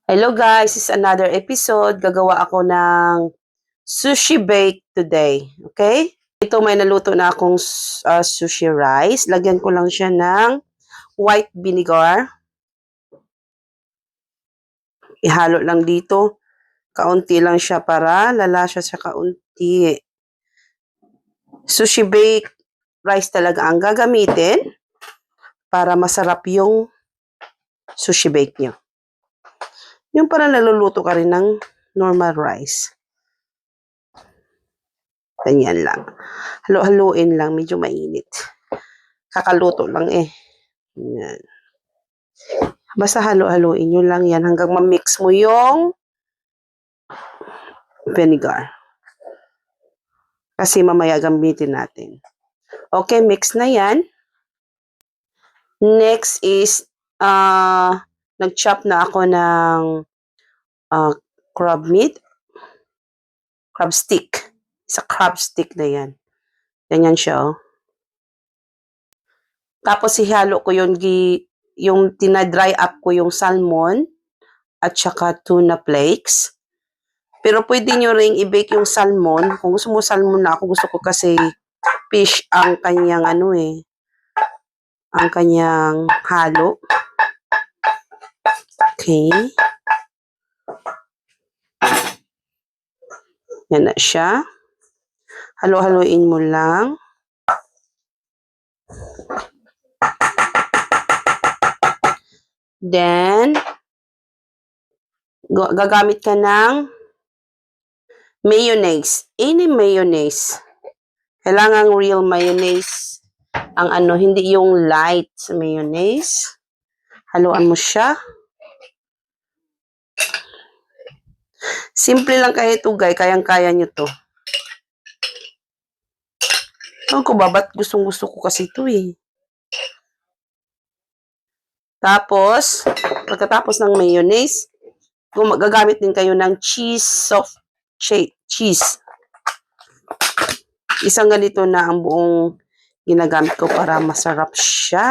Hello guys, this is another episode. Gagawa ako ng sushi bake today. Okay? Ito may naluto na akong sushi rice. Lagyan ko lang siya ng white vinegar. Ihalo lang dito. Kaunti lang siya para lalasa sa kaunti. Sushi bake rice talaga ang gagamitin para masarap yung sushi bake nyo. Yung parang naluluto ka rin ng normal rice. Ganyan lang. Halo-haluin lang. Medyo mainit. Kakaluto lang eh. Yan. Basta halo-haluin nyo lang yan hanggang ma-mix mo yung vinegar. Kasi mamaya gamitin natin. Okay, mix na yan. Next is, nag-chop na ako ng crab meat. Crab stick. Isa crab stick na yan. Ganyan siya, oh. Tapos ihalo ko yung tinadry up ko yung salmon at saka tuna flakes. Pero pwede nyo ring i-bake yung salmon. Kung gusto mo salmon na, ako gusto ko kasi fish ang kanyang ang kanyang halo. Okay. Yan na siya. Halo-haloin mo lang. Then, gagamit ka ng mayonnaise. Any mayonnaise. Kailangan real mayonnaise. Ang hindi yung light mayonnaise. Haluan mo siya. Simple lang kaya ito, guys. Kayang-kaya nyo to. Ewan ko ba, ba't gustong-gusto ko kasi ito eh. Tapos, pagkatapos ng mayonnaise, gagamit din kayo ng soft cheese. Isang ganito na ang buong ginagamit ko para masarap siya.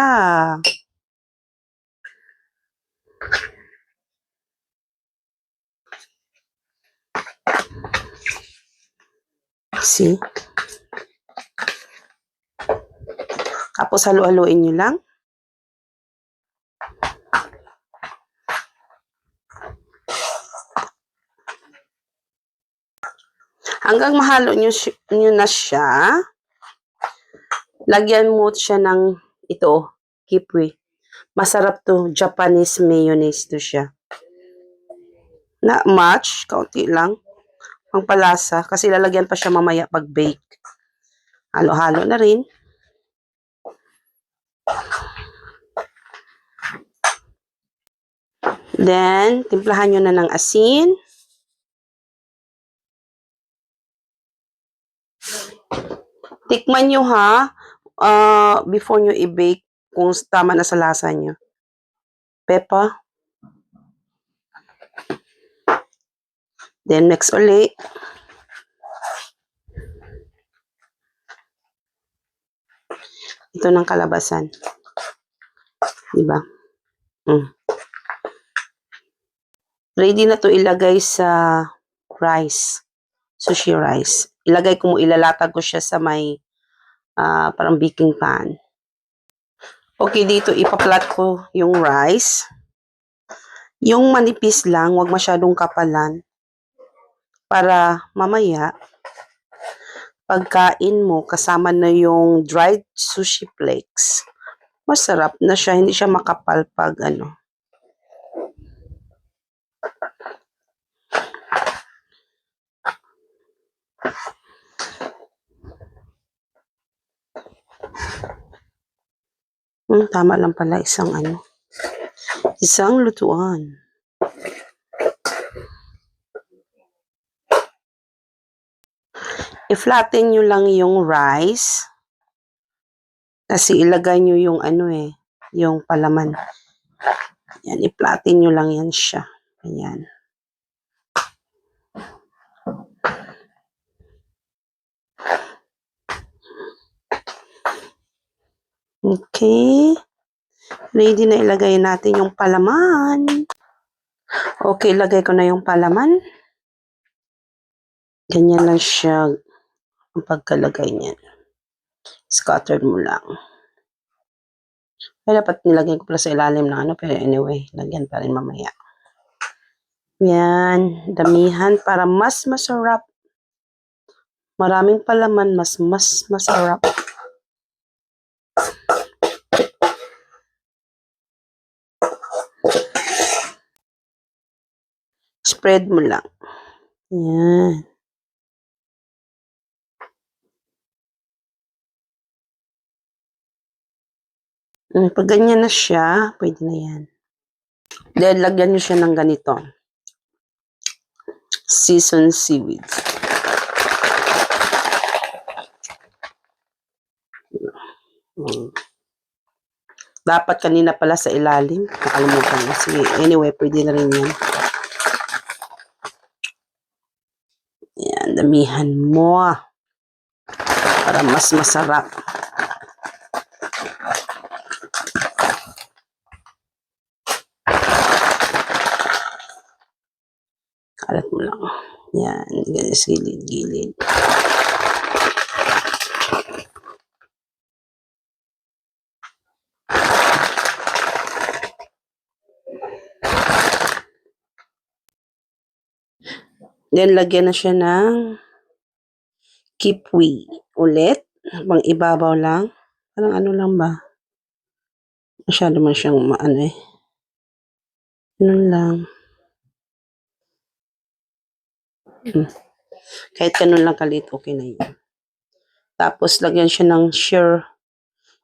See? Tapos halo-haloin nyo lang. Hanggang mahalo nyo na siya, lagyan mo siya ng ito, kipwi. Masarap to, Japanese mayonnaise to siya. Not much, kaunti lang. Pangpalasa, kasi lalagyan pa siya mamaya pag bake. Halo-halo na rin. Then, timplahan nyo na ng asin. Tikman nyo ha, before nyo i-bake kung tama na sa lasa nyo. Pepper. Then, mix ulit. Ito ng kalabasan. Diba? Ready na to ilagay sa rice. Sushi rice. Ilalatag ko siya sa may parang baking pan. Okay, dito ipaplat ko yung rice. Yung manipis lang, wag masyadong kapalan. Para mamaya, pagkain mo, kasama na yung dried sushi flakes. Masarap na siya, hindi siya makapal pag tama lang pala isang lutuan. I-flatten nyo lang yung rice. Kasi ilagay nyo yung yung palaman. Yan, i-flatten nyo lang yan siya. Ayan. Okay. Ready na ilagay natin yung palaman. Okay, lagay ko na yung palaman. Ganyan lang siya ang pagkalagay niyan. Scattered mo lang. Ay, dapat nilagay ko pala sa ilalim ng ano, pero anyway, lagyan pa rin mamaya. Yan, damihan para mas masarap. Maraming palaman, mas masarap. Spread mo lang. Yan. Pag ganyan na siya, pwede na yan. Then, lagyan nyo siya ng ganito. Seasoned seaweed. Dapat kanina pala sa ilalim. Nakalimutan mo. Sige, anyway, pwede na rin yan. Yan, damihan mo. Para mas masarap. Kalat mo lang. Yan, ganyan sa gilid-gilid. Then, lagyan na siya ng kipwi ulit. Pang ibabaw lang. Parang ano lang ba? Masyado man siyang maano eh. Ganun lang. Kahit ganun lang kalit, okay na yun. Tapos, lagyan siya ng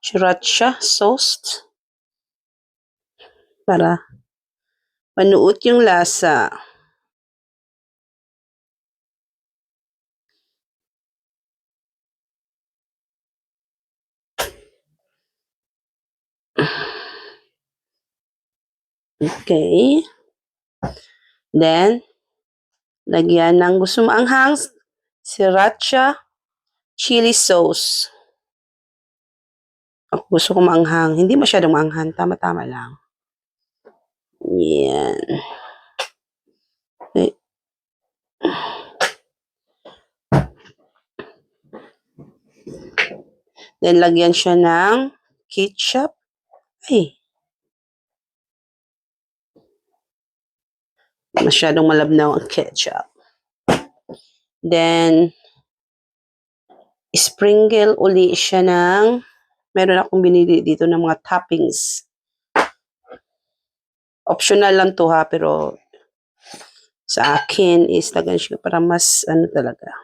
sriracha sauce. Para manuot yung lasa. Okay. Then, lagyan ng gusto mo anghang, sriracha, chili sauce. Ako gusto ko maanghang. Hindi masyadong maanghang. Tama-tama lang. Yan. Okay. Then, lagyan siya ng ketchup. Ay. Masyadong malabnaw ang ketchup. Then, sprinkle uli siya ng, meron akong binili dito ng mga toppings. Optional lang to ha, pero sa akin is lagyan siya para mas ano talaga.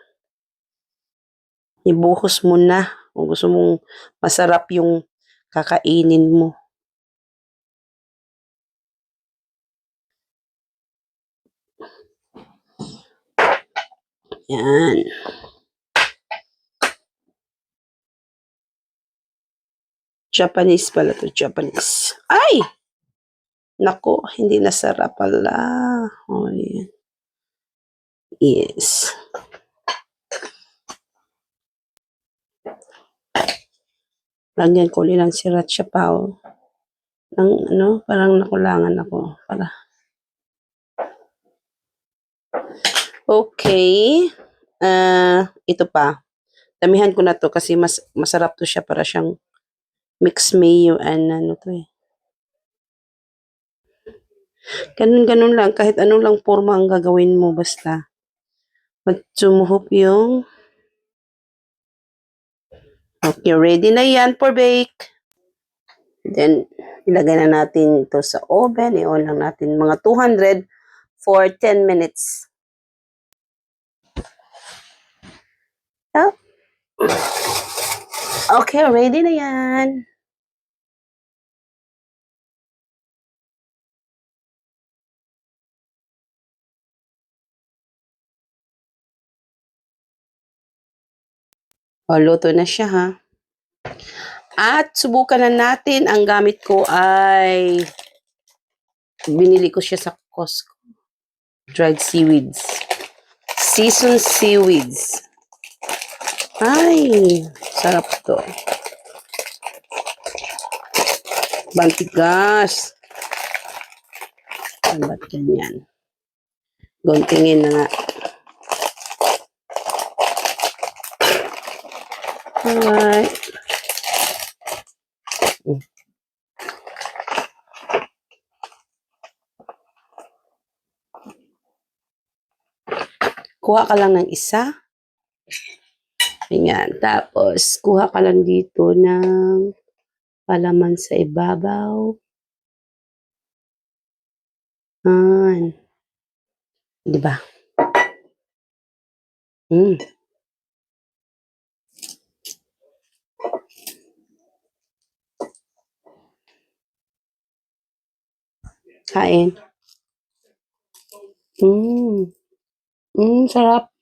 Ibuhos mo na kung gusto mong masarap yung kakainin mo. Yan. Japanese pala to, Japanese. Ay! Nako, hindi nasarap pala. Oh, yan. Yes. Lagyan ko ulit ng sriracha pa. Ng ano, parang nakulangan ako. Para. Okay. Ito pa. Damihan ko na to kasi masarap to siya para siyang mixed mayo and ano to eh. Ganun lang. Kahit anong lang forma ang gagawin mo basta. Magsumuhop yung. Okay, ready na yan for bake. Then, ilagay na natin ito sa oven. I-on lang natin mga 200 for 10 minutes. Oh. Okay, ready na yan. O, luto na siya ha. At subukan na natin. Ang gamit ko ay binili ko siya sa Costco. Dried seaweeds. Seasoned seaweeds. Ay, sarap to. Bantigas. Ba't ganyan? Guntingin na nga. Alright. Kuha ka lang ng isa. Ayan. Tapos, kuha ka lang dito ng palaman sa ibabaw. Ayan. Diba? Kain. Sarap.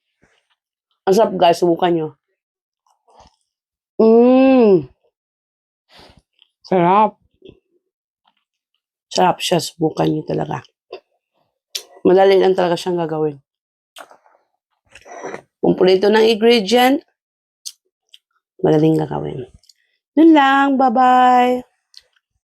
Ang sarap guys, subukan nyo. Sarap. Sarap siya, subukan nyo talaga. Madali lang talaga siyang gagawin. Kumpleto ng ingredient, madaling gagawin. Yun lang, bye-bye.